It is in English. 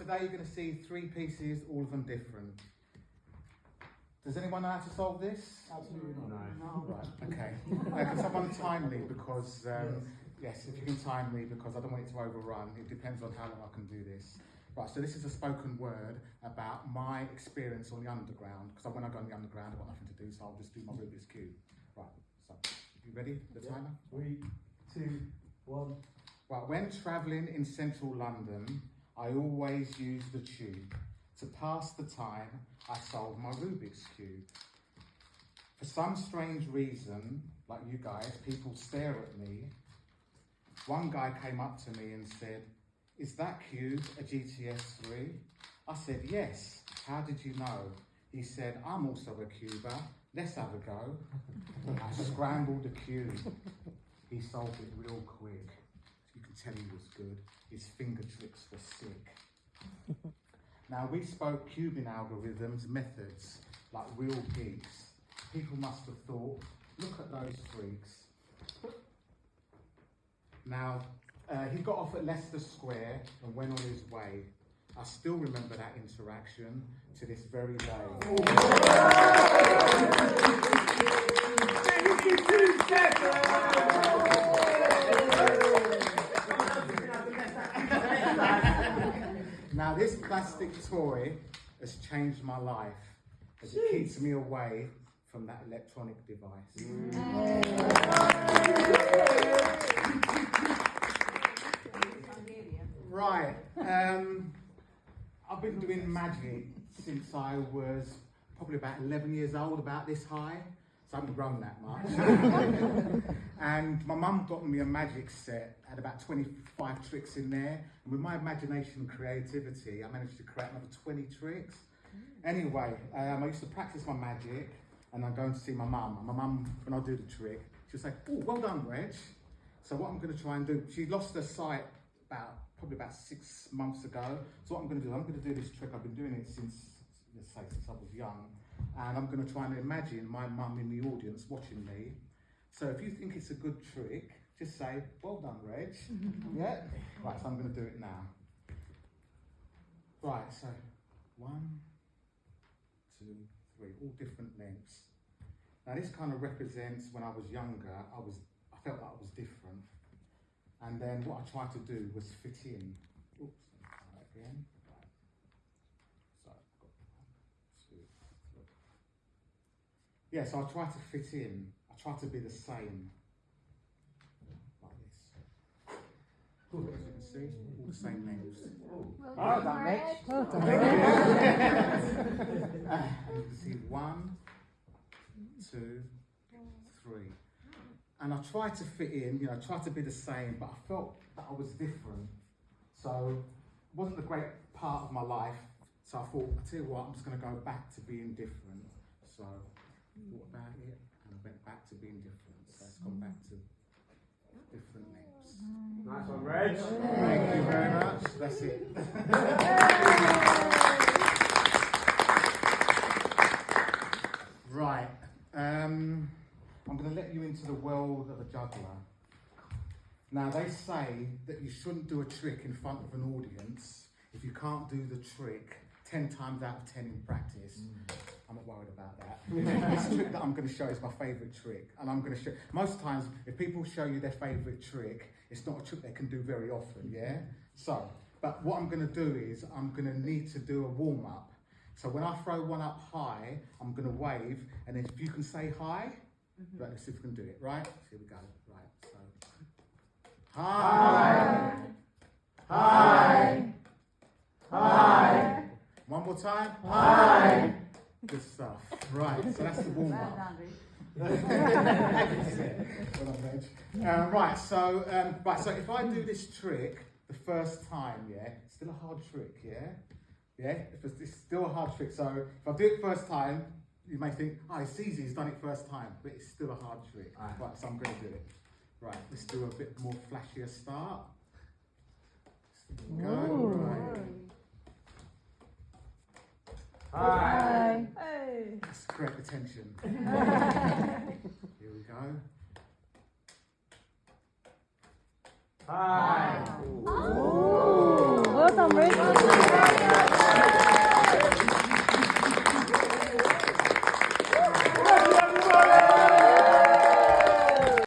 today you're going to see 3 pieces, all of them different. Does anyone know how to solve this? Absolutely not. No. Right, okay. Can someone time me because, yes, if you can time me because I don't want it to overrun. It depends on how long I can do this. Right, so this is a spoken word about my experience on the underground, because when I go on the underground I've got nothing to do, so I'll just do my Rubik's Cube. Right, so, you ready, the timer? 3, 2, 1. Right, when travelling in central London, I always use the tube. To pass the time, I solve my Rubik's Cube. For some strange reason, like you guys, people stare at me. One guy came up to me and said, "Is that cube a GTS 3? I said, "Yes. How did you know?" He said, "I'm also a cuber. Let's have a go." I scrambled the cube. He solved it real quick. You can tell he was good. His finger tricks were sick. Now, we spoke cubing algorithms, methods, like real geeks. People must have thought, look at those freaks. Now, he got off at Leicester Square and went on his way. I still remember that interaction to this very day. Now, this plastic toy has changed my life as it keeps me away from that electronic device. Right, I've been doing magic since I was probably about 11 years old, about this high, so I haven't grown that much. And my mum got me a magic set, had about 25 tricks in there, and with my imagination and creativity, I managed to create another 20 tricks. Anyway, I used to practice my magic, and I'm going to see my mum. And my mum, when I do the trick, she'll say, "Oh, well done, Reg." So what I'm going to try and do, she lost her sight probably about 6 months ago. So what I'm going to do this trick. I've been doing it since I was young, and I'm going to try and imagine my mum in the audience watching me. So if you think it's a good trick, just say, "Well done, Reg." Yeah? Right, so I'm going to do it now. Right, so 1, 2, 3, all different lengths. Now this kind of represents when I was younger, I felt like I was different. And then what I tried to do was fit in. Oops, try again. Right. So I've got 1, 2, 3. Yeah, so I try to fit in. I try to be the same. Like this. As you can see, all the same lengths. Well done, Reg. Well done. And you can see 1, 2, 3. And I tried to fit in, try to be the same, but I felt that I was different. So it wasn't a great part of my life. So I thought, I'll tell you what, I'm just going to go back to being different. So I thought about it, and I went back to being different. So it's gone back to different lengths. Nice one, Reg. Thank you very much. That's it. Right. I'm going to let you into the world of a juggler. Now, they say that you shouldn't do a trick in front of an audience if you can't do the trick 10 times out of 10 in practice. I'm not worried about that. This trick that I'm going to show is my favourite trick. And I'm going to show, most times, if people show you their favourite trick, it's not a trick they can do very often, yeah? So, but what I'm going to do is, I'm going to need to do a warm-up. So when I throw one up high, I'm going to wave, and then if you can say hi, right, let's see if we can do it, right? Here we go, right, so. Hi! Hi! Hi! One more time. Hi! Good stuff. Right, so that's the warm-up. Right, so if I do this trick the first time, yeah, it's still a hard trick, yeah? Yeah, it's still a hard trick. So if I do it first time, you may think, oh, it's easy, he's done it first time, but it's still a hard trick. Right, so I'm going to do it. Right, let's do a bit more flashier start. Go, right. Hi. Hey. That's correct attention. Here we go. Hi. Oh. Well done, Rich.